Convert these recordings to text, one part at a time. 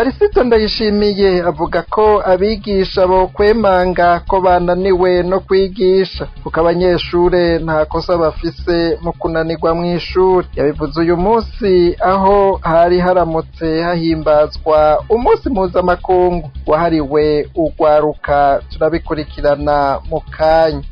Varisito Ndayishimiye avuga ko abigisha bo kwemanga ko bananiwe no kwigisha kuko abanyeshure nta kosa bafise mu kunanirwa mw'ishuri. Yabivuze uyu munsi aho hari haramutse hahimbazwa umunsi mpuzamakungu wahariwe urwaruka. Turabikurikirana mu kanya.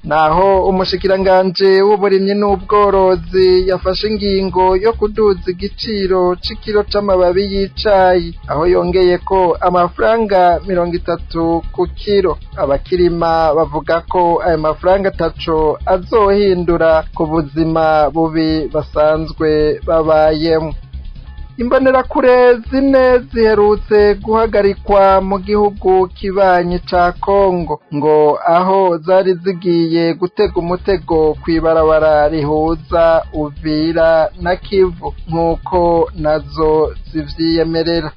Naho umushikiranganje w'uburimyi n'ubworozi yafashe ingingo yo kuduza igiciro c'ikiro c'amababi y'icayi aho yongeye ko amafaranga 30 ku kiro. Abakirima bavuga ko ayo mafaranga ataco azohindura ku buzima bubi basanzwe babayemwo. Imbonerakure zine ziherutse guhagarikwa mu gihugu kibanyi ca Kongo ngo aho zari zigiye gutega umutego kw'ibarabara rihuza Uvira na Kivu nk'uko nazo zivyiyemerera.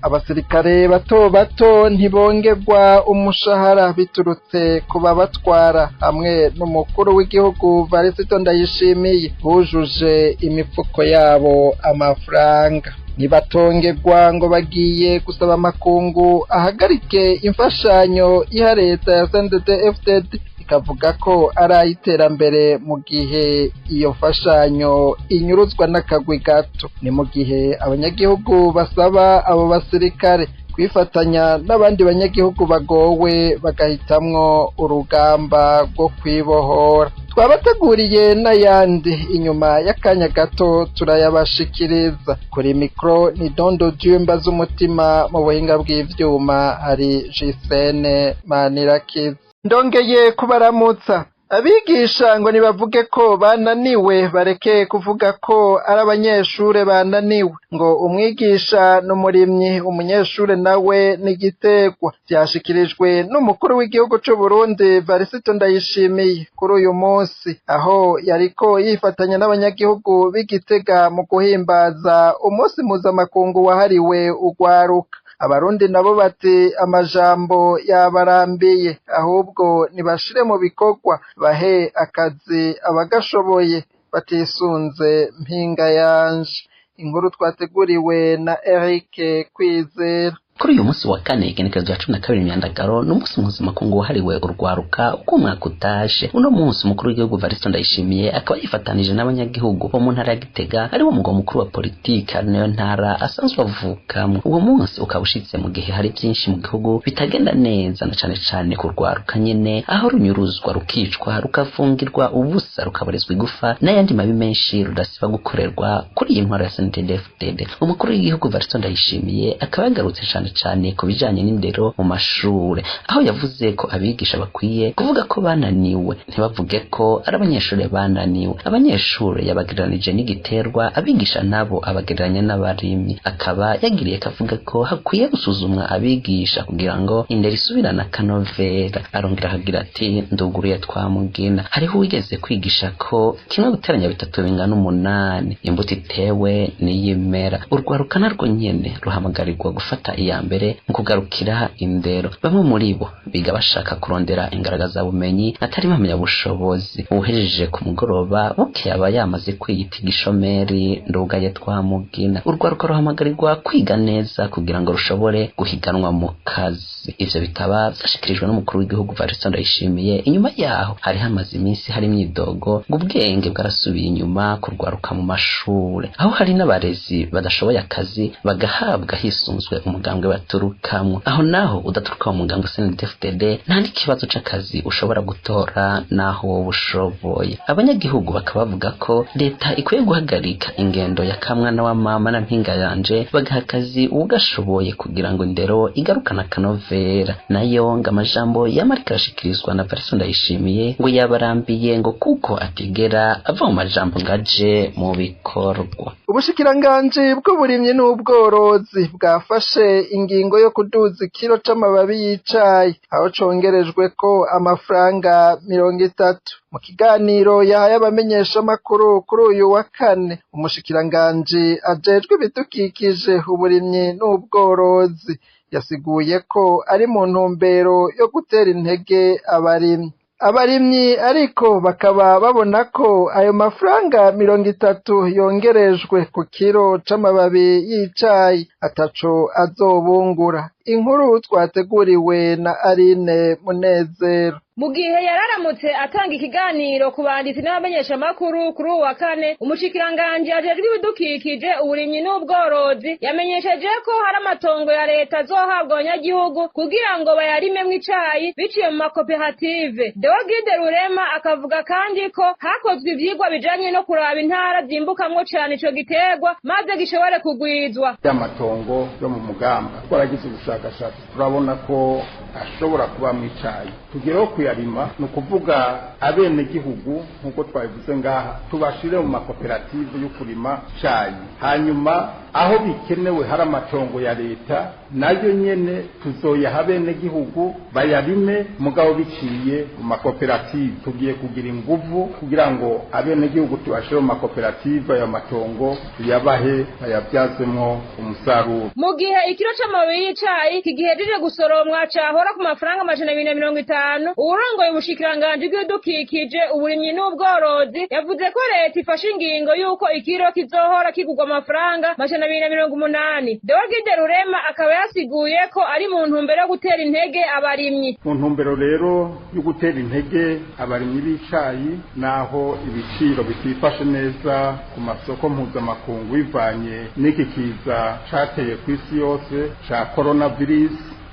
Abasirikare bato bato ntibongerwa umushahara biturutse ku babatwara hamwe n'umukuru w'igihugu Varisito Ndayishimiye bujuje imifuko yabo amafaranga. Nibatongerwa ngo bagiye gusaba amakungu ahagarike imfashanyo iha leta ya CNDD-FDD ikavuga ko ari ay'iterambere mu gihe iyo mfashanyo inyuruzwa n'akagwi gato. Ni mu gihe abanyagihugu basaba abo basirikare kwifatanya n'abandi banyagihugu bagowe bagahitamwo urugamba rwo kwibohora. Twabateguriye n'ayandi inyuma y'akanya gato turayabashikiriza. Kuri mikro ni Dondo Jumba z'umutima, mu buhinga bw'ivyuma hari Jisene Manirakiza. Ndongeye kubaramutsa. Abigisha ngo nibavuge ko bananiwe bareke kuvuga ko ari abanyeshure bananiwe. Ngo umwigisha n'umurimyi, umunyeshure nawe n'igiterwa. Vyashikirijwe n'umukuru w'igihugu c'u Burundi Varisito Ndayishimiye kuri uyu munsi aho yariko yifatanya n'abanyagihugu b'Igitega mu guhimbaza umunsi mpuzamakungu wahariwe urwaruka. Abarundi nabo bati amajambo yabarambiye ahubwo nibashire mu bikorwa bahe akazi abagashoboye batisunze mpinga yanje. Inkuru twateguriwe na Eric Kwizera. Kuri uyu munsi wa kane igenekerezo rya 12 Myandagaro n'umunsi mpuzamakungu wahariwe urwaruka uko umwaka utashe. Uno munsi umukuru w'igihugu Varisito Ndayishimiye akaba yifatanije n'abanyagihugu bo mu ntara ya Gitega ari wo mugwa mukuru wa politiki ari nayo ntara asanzwe avukamwo. Uwo munsi ukaba ushitse mu gihe hari byinshi mu gihugu bitagenda neza na cane cane ku rwaruka nyene aho runyuruzwa rukicwa rukafungirwa ubusa rukabarizwa igufa n'ayandi mabi menshi rudasiba gukorerwa kuri iyi ntwaro ya CNDD-FDD. Umukuru w'igihugu Varisito Ndayishimiye akaba yagarutse cane ku bijanye n'indero mu mashure aho yavuze ko abigisha bakwiye kuvuga ko bananiwe ntibavuge ko ari abanyeshure bananiwe. Abanyeshure yabagereranije n'igiterwa, abigisha nabo abagereranya n'abarimyi. Akaba yagiriye kavuga ko hakwiye gusuzumwa abigisha kugira ngo indero isubirane akanovera. Arongera akagira ati nduguruye twamugina hariho wigeze kwigisha ko 1+3 bingana 8, imbuto itewe n'iyimera. Urwaruka narwo nyene ruhamagarirwa gufata iya mbere mu kugarukira indero. Bamwe muri bo biga bashaka kurondera ingaragaza bumenyi atari bamenya bushobozi. Uhejeje ku mugoroba buke aba yamaze kwiyita igishomeri ndugaye twamugina. Urwaruka ruhamagarirwa kwiga neza kugira ngo rushobore guhiganwa mu kazi. Ivyo bikaba vyashikirijwe n'umukuru w'igihugu Varisito Ndayishimiye. Inyuma yaho hari hamaze iminsi hari imyidogo ngo ubwenge bwarasubiye inyuma kurwaruka mu mashure aho hari n'abarezi badashoboye akazi bagahabwa hisunzwe umugambwe baturukamwo. Aho naho udaturuka mu mugambwe CNDD-FDD nta n'ikibazo c'akazi ushobora gutora naho wowe ushoboye. Abanyagihugu bakaba bavuga ko leta ikwiye guhagarika ingendo ya kamwana wa mama na mpinga yanje bagaha akazi ugashoboye kugira ngo indero igarukana akanovera. Nayo ngo amajambo yamarika arashikirizwa na Varisito Ndayishimiye ngo yabarambiye ngo kuko atigera ava mu majambo ngaje mu bikorwa. Ubushikiranganje bw'uburimyi n'ubworozi bwafashe ingingo yo kuduza ikiro c'amababi y'icayi aho congerejwe ko amafaranga 30. Mu kiganiro yahaye abamenyesha makuru kuri uyu wa kane, umushikiranganje ajejwe ibidukikije, uburimyi n'ubworozi yasiguye ko ari mu ntumbero yo gutera intege abarimyi. abarimyi ariko bakaba babona ko ayo mafaranga 30 yongerejwe ku kiro c'amababi y'icayi ataco azobungura. Inkuru twateguriwe na Aline Munezero. Mu gihe yararamutse atanga ikiganiro ku banditsi n'abamenyeshamakuru kuri uwa kane, umushikiranganje ajejwe ibidukikije uburimyi n'ubworozi yamenyesheje ko hari amatongo ya leta azohabwa abanyagihugu kugira ngo bayarimemwo icayi biciye mu makoperative. Deogide Rurema akavuga kandi ko hakozwe ivyigwa bijanye no kuraba intara zimbukamwo cane ico giterwa maze gishobore kugwizwa. Amatongo yo mu Mugamba twaragize ubushakashatsi turabona ko ashobora kuba mu icayi tugireho kuyarima no kuvuga abene gihugu nkuko twabivuze ngaha tubashire mu makoperative yo kurima cayi, hanyuma aho bikenewe hari amatongo ya leta nayo nyene tuzoyaha bene gihugu bayarime mugabo biciye mu makoperative. Tugiye kugira inguvu kugira ngo abene gihugu tubashire mu makoperative ayo matongo yabahe bayabyazemwo umusaruro. Mu gihe ikiro c'amababi y'icayi kigihejeje gusoromwa cahora ku mafaranga 250, urongoye ubushikiranganje bw'ibidukikije uburimyi n'ubworozi yavuze ko leta ifashe ingingo yuko ikiro kizohora kigurwa amafaranga 280. Deogide Rurema akaba yasiguye ko ari mu ntumbero yo gutera intege abarimyi. Mu ntumbero rero yo gutera intege abarimyi b'icayi naho ibiciro bitifashe neza ku masoko mpuzamakungu bivanye n'iki kiza cateye ku isi yose ca coronavirus,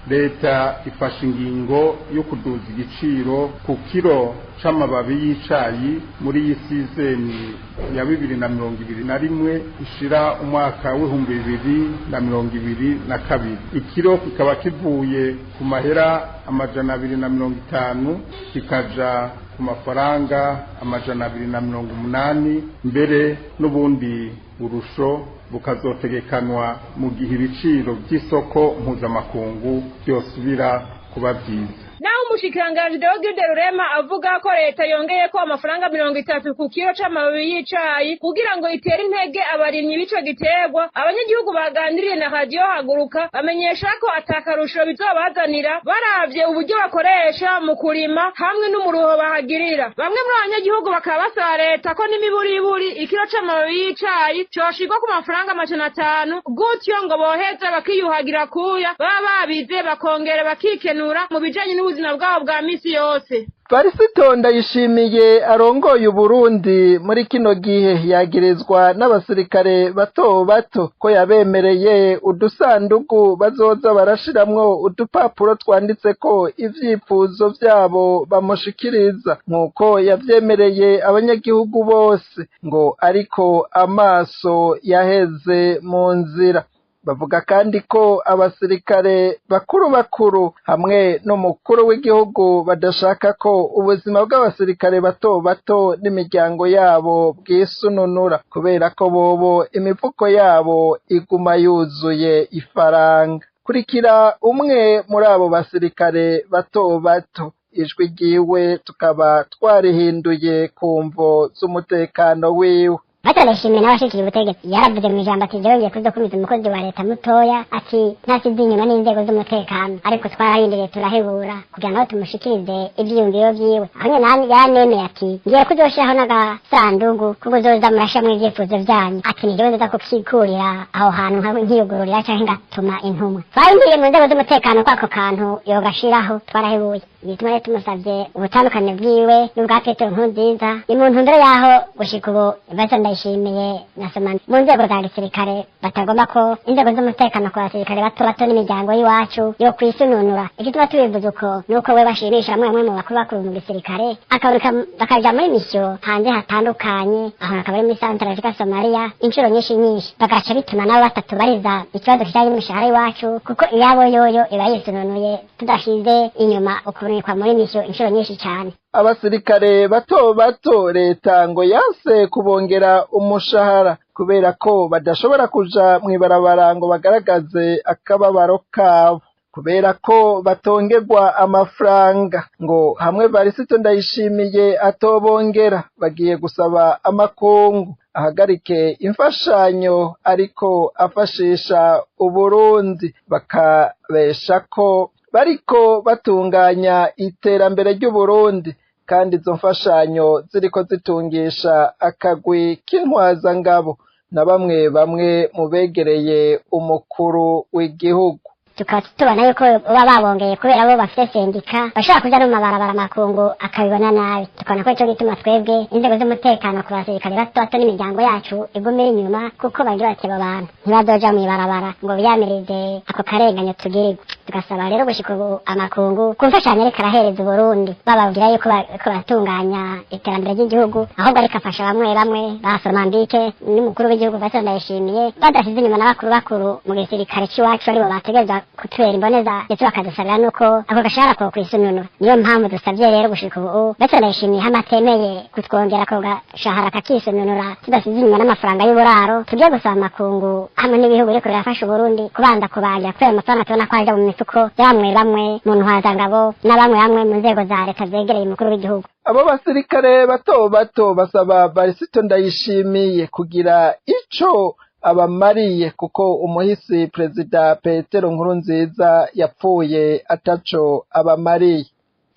leta ifashe ingingo yo kuduza igiciro ku kiro c'amababi y'icayi muri iyi sizeni ya 2021 ishira umwaka w'2022. Ikiro kikaba kivuye ku mahera 250 kikaja ku mafaranga 280, mbere n'ubundi urusho bukazotegekanwa mu gihe ibiciro by'isoko mpuzamakungu byosubira kuba byiza. Naho umushikiranganje Deogide Rurema avuga ko leta yongeye ko amafaranga 30 ku kiro c'amababi y'icayi kugira ngo itere intege abarimyi b'ico giterwa. Abanyagihugu baganiriye na radio Haguruka bamenyesha ko atakarusho bizobazanira baravye uburyo bakoresha mu kurima hamwe n'umuruho bahagirira. Bamwe muri abanyagihugu bakaba basaba leta ko n'imiburiburi ikiro c'amababi y'icayi coshigwa ku mafaranga 500 gutyo ngo boheze bakiyuhagira kuya baba babize bakongera bakikenura mu bijanye n'ubuzima bwabo bwa misi yose. Varisito Ndayishimiye arongoye Uburundi muri kino gihe yagirizwa n'abasirikare bato bato ko yabemereye udusandugu bazoza barashiramwo udupapuro twanditseko ivyifuzo vyabo bamushikiriza nk'uko yavyemereye abanyagihugu bose, ngo ariko amaso yaheze mu nzira. Bavuga kandi ko abasirikare bakuru hamwe n'umukuru w'igihugu badashaka ko ubuzima bw'abasirikare bato bato n'imiryango yabo bwisununura kubera ko bobo imifuko yabo iguma yuzuye ifaranga. Kurikira umwe muri abo basirikare bato bato, ijwi ryiwe tukaba twarihinduye ku mvo z'umutekano wiwe. Ndayishimiye n'abashikira ubutegetsi yaravuze mu ijambo ati jewe ngiye kuzokumiza umukozi wa leta mutoya, ati ntasize inyuma n'inzego z'umutekano, ariko twararindiriye turahebura kugira ngo tumushikirize ivyiyumviro vyiwe. Hamwe nani yanemeye ati ngiye kuzoshiraho n'agasandugu kuzoza murashamwe ivyifuzo vyanyu, ati ni jewe nza kukikurira aho hantu nkiyugururira canke ngatuma intumwa. Twarindiriye mu nzego z'umutekano kwako kantu yogashiraho, twarahebuye. Bituma rero tumusavye ubutandukane bwiwe n'ubwa Petero Nkurunziza ni mu ntumbero yaho gushika ubu Ndayishimiye nasoma mu nzego za gisirikare batagomba ko inzego z'umutekano ku basirikare bato bato n'imiryango y'iwacu yo kwisununura. Igituma tubivuze uko nuko we bashimisha bamwe mu bakuru mu gisirikare akaburuka bakaja muri misiyo hanze hatandukanye, aho akaba ari muri Central Africa, Somalia, inshuro nyinshi bagaca bituma nabo batatu bariza ikibazo kijanye n'imishahara y'iwacu, kuko iyabo yoyo iba yisununuye tudashize inyuma ukurunikwa muri misiyo inshuro nyinshi cyane. Abasirikare bato bato leta ngo yase kubongera umushahara kubera ko badashobora kuja mwibarabara ngo bagaragaze akababaro kabo, kubera ko batongerwa amafaranga. Ngo hamwe Varisito Ndayishimiye atobongera bagiye gusaba amakungu ahagarike imfashanyo ariko afashisha Uburundi, bakabesha ko bariko batunganya iterambere ry'Uburundi kandi izo mfashanyo ziriko zitungisha akagwi k'intwazangabo na bamwe bamwe mu begereye umukuru w'igihugu. tukaba tubona yuko baba babongeye kubera bo bafite sendika bashobora kuja no mabarabara makungu akabibona nabi. Tukabona ko ico gituma twebwe inzego z'umutekano ku basirikare bato n'imiryango yacu igumira inyuma, kuko bagira bati abo bantu ntibazoja mw'ibarabara ngo biyamirize ako karenganyo tugirirwa. Tugasaba rero gushika ubu amakungu ku mfashanyo ariko arahereza Uburundi bababwira yuko batunganya iterambere ry'igihugu, ahubwo ariko afasha bamwe bamwe basoromambike n'umukuru w'igihugu Vice Ndayishimiye badasize inyuma n'abakuru mu gisirikare c'iwacu aribo bategereza kutubera imboneza ndetse bakadusabira nuko ako gashahara ko kwisununura. Niyo mpamvu dusabye rero gushika ubu Vice Ndayishimiye hamatemeye kutwongera ako gashahara kakisununura tudasize inyuma n'amafaranga y'uburaro. Tugiye gusaba amakungu hamwe n'ibihugu biriko birafasha Uburundi kubanza kubanja kubera amafaranga tubona ko aja mu mifuko bamwe bamwe mu ntwazangabo na bamwe mu nzego za leta zegereye umukuru w'igihugu. Abo basirikare bato basaba Varisito Ndayishimiye kugira ico abamariye, kuko umuhisi Perezida Petero Nkurunziza yapfuye ataco abamariye.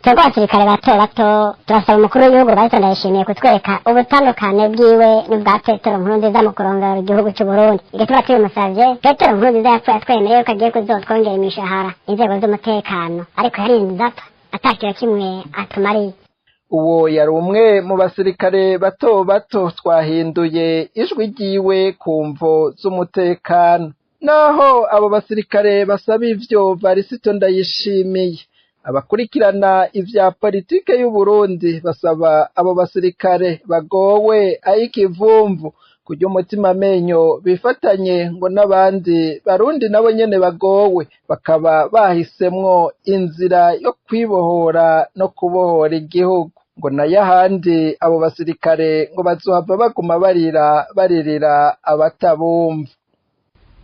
Twebwe abasirikare bato turasaba umukuru w'igihugu Varisito Ndayishimiye kutwereka ubutandukane bwiwe n'ubwa Petero Nkurunziza mu kurongora igihugu cy'u Burundi. Igituma tubimusavye, Petero Nkurunziza yapfuye atwemereye ko agiye kuzotwongera imishahara inzego z'umutekano, ariko yarinze apfa atakiba kimwe atumariye. Uwo yari umwe mu basirikare bato twahinduye ijwi ryiwe ku mvo z'umutekano. Naho abo basirikare basaba ivyo Varisito Ndayishimiye, abakurikirana ivya politike y'u Burundi basaba abo basirikare bagowe ayikivumvu kurya umutima menyo bifatanye ngo n'abandi barundi nabo nyene bagowe, bakaba bahisemwo inzira yo kwibohora no kubohora igihugu. Ngo nayo ahandi abo basirikare ngo bazohava baguma baririra abatabumva.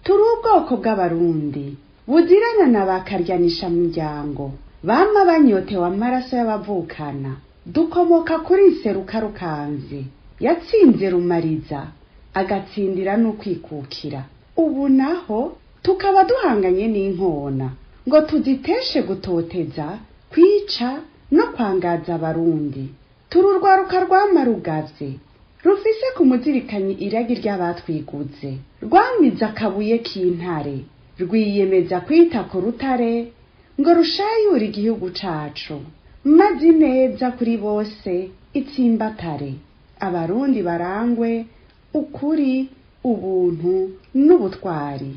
Turi ubwoko bw'abarundi buzirana na bakaryanisha muryango, bama banyotewe amaraso y'abavukana. Dukomoka kuri Seruka Rukanze yatsinze Rumariza agatsindira n'ukwikukira. Ubu naho tukaba duhanganye n'inkona ngo tuziteshe gutoteza, kwica no kwangaza abarundi. Turi urwaruka rwamarugavye rufise ku muzirikanyi iragi ry'abatwiguze, rwamiza akabuye k'intare, rwiyemeza kwita ku rutare ngo rushayure igihugu cacu, maze neza kuri bose itsimbatare. Abarundi barangwe ukuri, ubuntu n'ubutwari.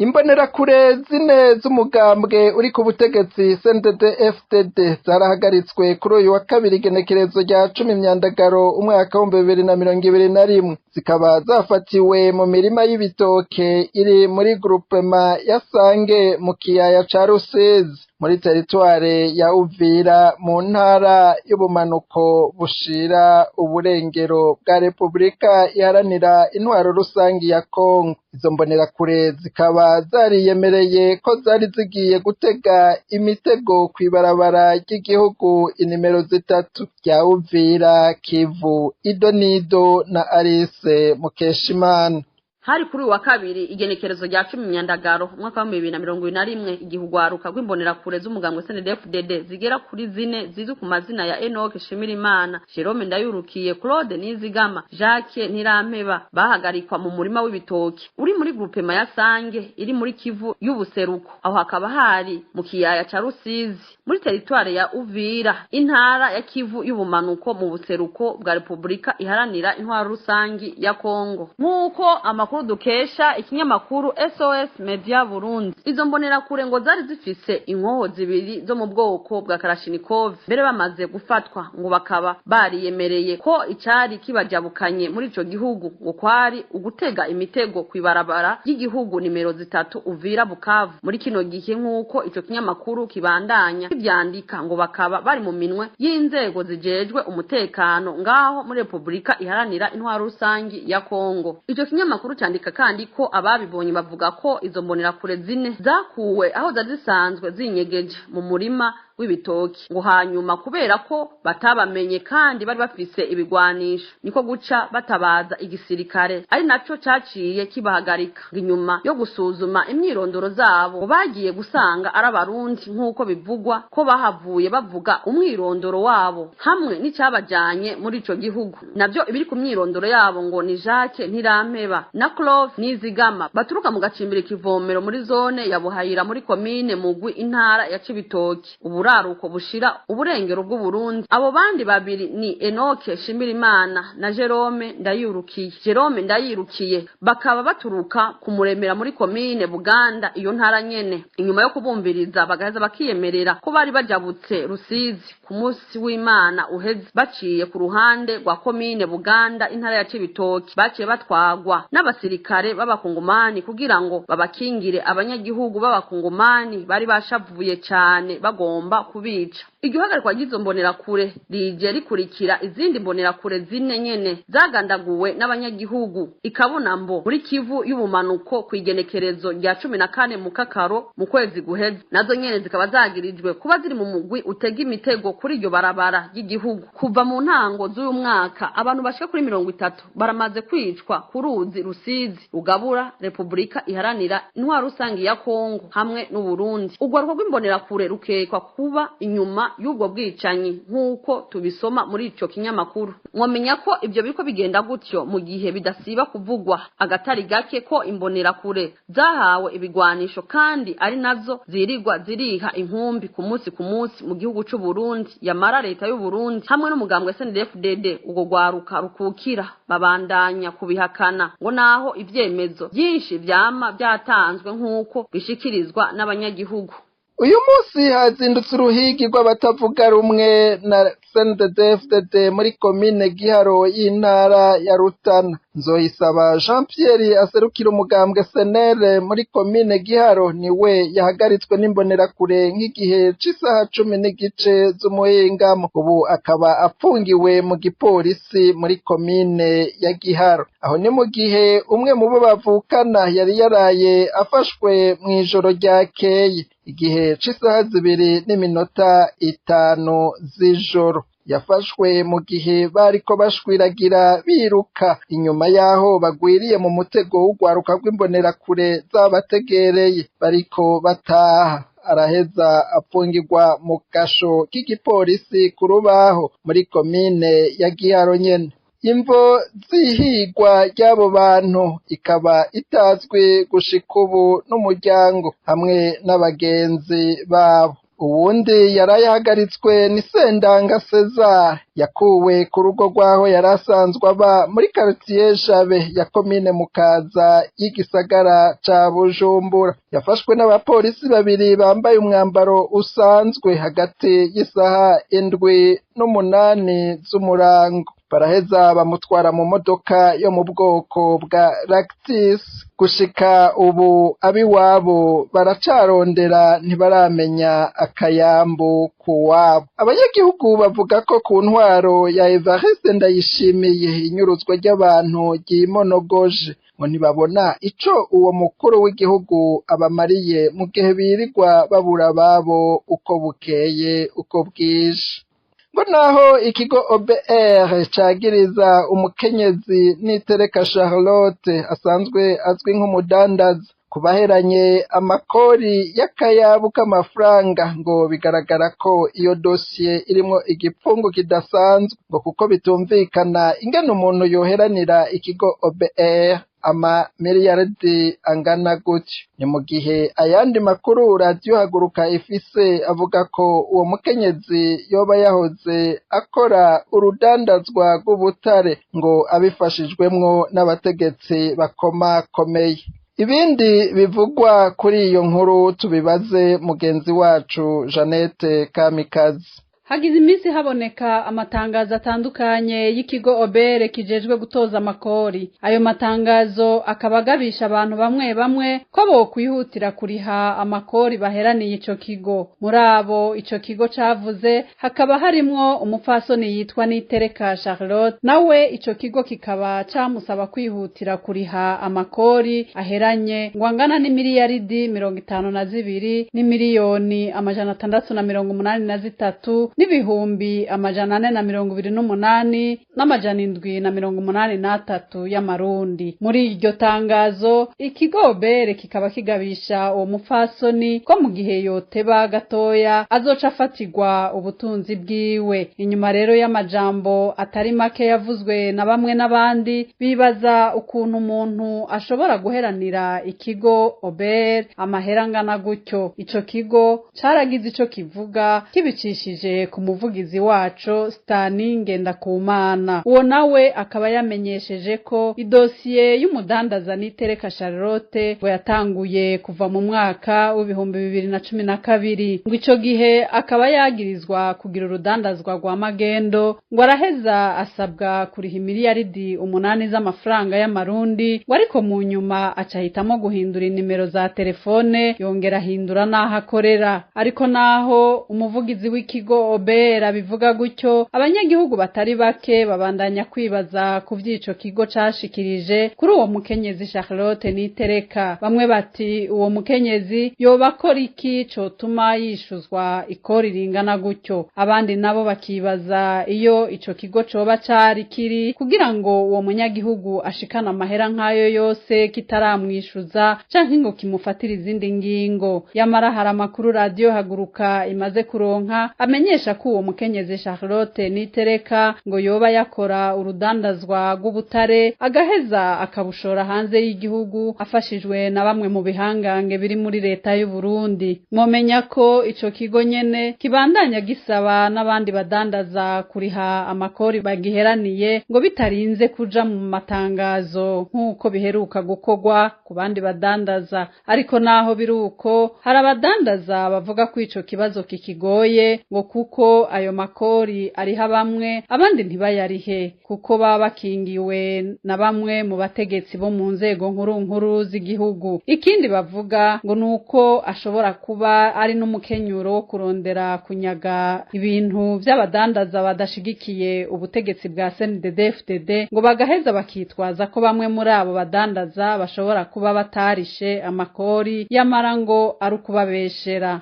Imbonerakure zine z'umugambwe uri ku butegetsi CNDD-FDD zarahagaritswe kuri uyu wa kabiri igenekerezo rya 10 Myandagaro umwaka wa 2021, zikaba zafatiwe mu mirima y'ibitoke iri muri groupement ya Sange mu kiyaya ca Rusizi muri teritware ya Uvira mu ntara y'ubumanuko bushira uburengero bwa Repubulika iharanira intwaro rusangi ya Kongo. Izo mbonerakure zikaba zariyemereye ko zari zigiye gutega imitego kw'ibarabara ry'igihugu inimero 3 rya Uvira Kivu Idonido na Alice Mukeshimana. Hari kuri wa kabiri igenekerezo rya 10 Myandagaro umwaka wa 2021, igihugwaruka rw'imbonerakure z'umugambwe CNDD-FDD zigera kuri zine zizwi ku mazina ya Enoch Shimirimana, Jerome Ndayurukiye, Claude Nizigama, Jacques Ntirampeba bahagarikwa mu murima w'ibitoki uri muri groupement ya Sange iri muri Kivu y'ubuseruko. Aho hakaba hari mu kiyaya ca Rusizi muri teritware ya Uvira, intara ya Kivu y'ubumanuko mu buseruko bwa Repubulika iharanira intwaro rusangi ya Kongo. Nkuko amakuru dukesha ikinyamakuru SOS Media Burundi, izo mbonerakure ngo zari zifise inkoho zibiri zo mu bwoko bwa Kalashnikov, mbere bamaze gufatwa ngo bakaba bariyemereye ko icari kibajabukanye muri ico gihugu ngo kwari ugutega imitego kw'ibarabara y'igihugu nimero 3 Uvira Bukavu. Muri kino gihe nkuko ico kinyamakuru kibandanya kivyandika, ngo bakaba bari mu minwe y'inzego zijejwe umutekano ngaho muri Repubulika iharanira intwaro rusangi ya Kongo. Ico kinyamakuru candika kandi ko ababibonye bavuga ko izo mbonerakure zine zakuwe aho zari zisanzwe zinyegeje mu murima w'ibitoki ngo hanyuma kubera ko batabamenye kandi bari bafise ibigwanisho niko guca batabaza igisirikare ari naco caciye kibahagarika inyuma yo gusuzuma imyirondoro zabo bagiye gusanga ari abarundi nk'uko bivugwa ko bahavuye bavuga umwirondoro wabo hamwe n'icabajanye muri ico gihugu navyo ibiri ku myirondoro yabo ngo ni Jacques Ntirampeba na Clove Nizigama baturuka mu gacimbiri kivomero muri zone ya Buhayira muri komine Mugwi intara ya Cibitoki uburaruko bushira uburengero bw'u Burundi abo bandi babiri ni Enoke Shimirimana na Jerome Ndayirukiye bakaba baturuka kumuremera muri komine Buganda iyo ntara nyene inyuma yo kubumviriza bagaheza bakiyemerera ko bari bajabutse Rusizi ku munsi w'Imana uheze baciye ku ruhande rwa komine Buganda intara ya Cibitoki baciye batwagwa n'abasirikare b'abakongomani kugira ngo babakingire abanyagihugu b'abakongomani bari bashavuye cyane bagomba kubica igihagarikwa gizo mbonera kure rije rikurikira izindi mbonera kure zine nyene zagandaguwe n'abanyagihugu ikabunambo muri Kivu y'ubumanuko kwigenekerezo rya 14 mu Kakaro mu kwezi guheze nazo nyene zikaba zagirijwe kuba ziri mu mugwi utega imitego kuri iryo barabara y'igihugu kuva mu ntango z'uyu mwaka abantu bashika kuri 30 baramaze kwicwa ku ruzi Rusizi rugabura Republika iharanira intwaro rusangi ya Kongo hamwe n'u Burundi ugwaruko rw'imbonera kure rukekwa kuba inyuma y'ubwo bwicanyi nk'uko tubisoma muri ico kinyamakuru mwomenya ko ibyo biriko bigenda gutyo mu gihe bidasiba kuvugwa agatari gake ko imbonera kure zahawe ibigwanisho kandi ari nazo zirirwa ziriha inkumbi ku munsi mu gihugu c'u Burundi yamara leta y'u Burundi hamwe n'umugambwe SNDD-FDD ugo gwaruka rukukira babandanya kubihakana ngo naho ivyemezo byinshi vyama byatanzwe nk'uko bishikirizwa n'abanyagihugu uyu munsi hazindutse uruhigi rw'abatavuga rumwe na SNDD-FDD muri komine Giharo y'intara ya Rutana Nzoyisaba Jean Pierre aserukira umugambwe SNL muri komine Giharo niwe yahagaritswe n'imbonerakure nk'igihe c'isaha 10 z'umuhingamo ubu akaba apfungiwe mu gipolisi muri komine ya Giharo aho ni mu gihe umwe mu bo bavukana yari yaraye afashwe mw'ijoro ryakeye igihe c'isaha 2:05 z'ijoro yafashwe mu gihe bariko bashwiragira biruka inyuma yaho bagwiriye mu mutego w'ugwaruka rw'imbonerakure zabategereye bariko bataha araheza apfungirwa mu kasho k'igipolisi ku Rubaho muri komine ya Giharo nyene imvo zihigwa ry'abo bantu ikaba itazwi gushika ubu n'umuryango hamwe n'abagenzi babo uwundi yarayahagaritswe ni Sendanga Cesar yakuwe ku rugo rwaho yarasanzwe aba muri quartier Jabe ya komine Mukaza y'igisagara ca Bujumbura yafashwe n'abapolisi babiri bambaye umwambaro usanzwe hagati y'isaha 7 n'8 z'umurango baraheza bamutwara mu modoka yo mu bwoko bwa Lactis gushika ubu abiwabo baracarondera ntibaramenya akayambu kuwabo abanyagihugu bavuga ko ku ntwaro ya Evariste Ndayishimiye inyuruzwa ry'abantu ryimonogoje ngo ntibabona ico uwo mukuru w'igihugu abamariye mu gihe birirwa babura babo uko bukeye uko bwije ngo naho ikigo OBR cagiriza umukenyezi Nitereka Charlotte asanzwe azwi nk'umudandaza kubaheranye amakori y'akayabu k'amafaranga ngo bigaragara ko iyo dosiye irimwo igipfungu kidasanzwe ngo kuko bitumvikana ingene umuntu yoheranira ikigo OBR miliyaridi angana gutyo ni mu gihe ayandi makuru radiyo haguruka ifise avuga ko uwo mukenyezi yoba yahoze akora urudandazwa rw'ubutare ngo abifashijwemwo n'abategetsi bakomakomeye ibindi bivugwa kuri iyo nkuru tubibaze mugenzi wacu Jeannette Kamikazi hagize iminsi haboneka amatangazo atandukanye y'ikigo obere kijejwe gutoza amakori. Ayo matangazo akaba agabisha abantu bamwe bamwe ko bokwihutira kuriha amakori baheraniye ico kigo. Muri abo ico kigo cavuze hakaba harimwo umupfasoni yitwa Nitereka Charlotte, nawe ico kigo kikaba camusaba kwihutira kuriha amakori aheranye ngo angana n'imiliyaridi 52 n'imiliyoni 683 n'ibihumbi 428 n'amajana 783 y'amarundi. Muri iryo tangazo ikigo bere kikaba kigabisha uwo mupfasoni ko mu gihe yoteba gatoya azoca afatirwa ubutunzi bwiwe. Inyuma rero y'amajambo atari make yavuzwe na bamwe n'abandi bibaza ukuntu umuntu ashobora guheranira ikigo obere amahera angana gutyo. Ico kigo caragize ico kivuga kibicishije ku muvugizi waco Stani Ngendakumana. Uwo nawe akaba yamenyesheje ko idosiye y'umudandaza Nitereka Charlotte ngo yatanguye kuva mu mwaka w'ibihumbi 2012, ngo ico gihe akaba yagirizwa kugira urudandazwa rwa magendo, ngo araheza asabwa kuriha miliyaridi 8 z'amafaranga y'amarundi, ngo ariko mu nyuma acahitamo guhindura inimero za telefone yongera ahindura naho akorera. Ariko naho umuvugizi w'ikigo obera bivuga gutyo, abanyagihugu batari bake babandanya kwibaza ku vy'ico kigo cashikirije kuri uwo mukenyezi Charlotte Nitereka. Bamwe bati uwo mukenyezi yoba akora iki cotuma yishuzwa ikori ringana gutyo. Abandi nabo bakibaza iyo ico kigo coba cari kiri kugira ngo uwo munyagihugu ashikana amahera nk'ayo yose kitaramwishuza canke ngo kimufatire izindi ngingo. Yamara hari amakuru radio Haguruka imaze kuronka amenyesha ko uwo mukenyezi Charlotte Nitereka ngo yoba yakora urudandazwa rw'ubutare agaheza akabushora hanze y'igihugu afashijwe na bamwe mu bihangange biri muri leta y'u Burundi. Momenya ko ico kigo nyene kibandanya gisaba n'abandi badandaza kuriha amakori bagiheraniye ngo bitarinze kuja mu matangazo nk'uko biheruka gukorwa ku bandi badandaza. Ariko naho biruko hari abadandaza bavuga ko ico kibazo kikigoye ngo kuko ayo makori ariha bamwe abandi ntibayarihe kuko baba bakingiwe na bamwe mu bategetsi bo mu nzego nkuru z'igihugu. Ikindi bavuga ngo nuko ashobora kuba ari n'umukenyuro wo kurondera kunyaga ibintu by'abadandaza badashigikiye ubutegetsi bwa CNDD-FDD, ngo bagaheza bakitwaza ko bamwe muri abo badandaza bashobora kuba batarishe amakori yamara ngo ari ukubabeshera.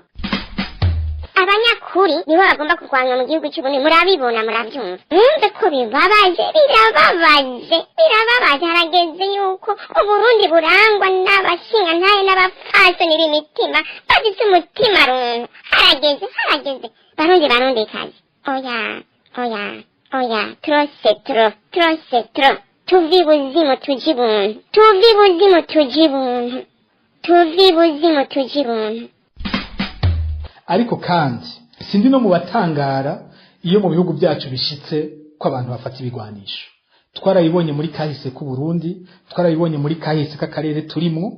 Abanyakuri nibo bagomba kurwanywa mu gihugu cy'Uburundi, murabibona murabyumva. Mwumve ko birababaje. Harageze yuko Uburundi burangwa n'abashinga ntaye n'abapfasoni b'imitima bafite umutima runtu. Harageze barundi kazi. Oya trop. Tuvi buzimu tuji buntu. Ariko kandi sindi no mu batangara iyo mu bihugu byacu bishitse ko abantu bafata ibigwanisho. Twarabibonye muri kahise ku Burundi, twarabibonye muri kahise k'akarere turimo,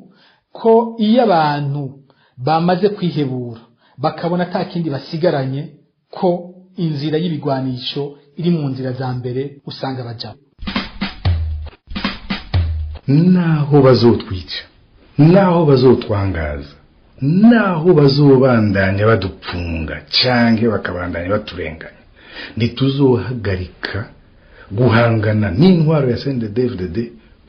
ko iyo abantu bamaze kwihebura bakabona atakindi basigaranye ko inzira y'ibigwanisho iri mu nzira za mbere usanga baja. Naho bazotwica, naho bazotwangaza, naho bazobandanya badupfunga canke bakabandanya baturenganya, ntituzohagarika guhangana n'intwaro ya CNDD-FDD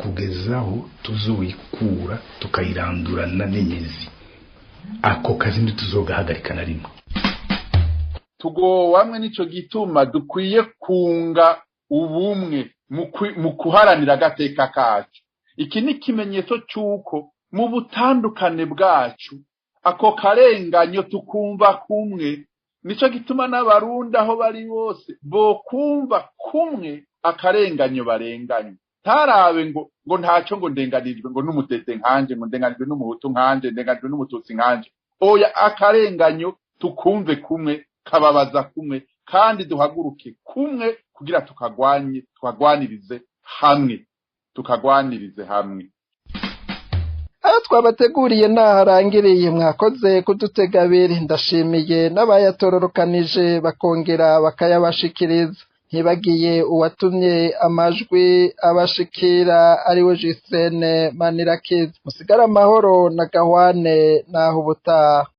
kugezaho tuzoyikura tukayirandurana n'imizi. Ako kazi ntituzogahagarika na rimwe. Tugowamwe nico gituma dukwiye kunga ubumwe mu kuharanira agateka kacu. Iki ni kimenyetso cyuko mu butandukane bwacu ako karenganyo tukumva kumwe. Nico gituma n'abarundi aho bari bose bo kumva kumwe akarenganyo barenganye. Tarabe ngo ntacyo ngo ndenganirijwe ngo n'umutete nkanje, ngo ndenganijwe n'umuhutu nkanje, ndenganijwe n'umututsi nkanje. Oya, akarenganyo tukumve kumwe, kababaza kumwe, kandi duhaguruke kumwe kugira tukagwanirize hamwe. ayo twabateguriye naharangiriye mwakoze kudutega abiri ndashimiye n'abayatororokanije bakongera bakayabashikiriza ntibagiye uwatumye amajwi abashikira ariwe Jusene Manirakiza musigara amahoro na Gahwane naho ubutaha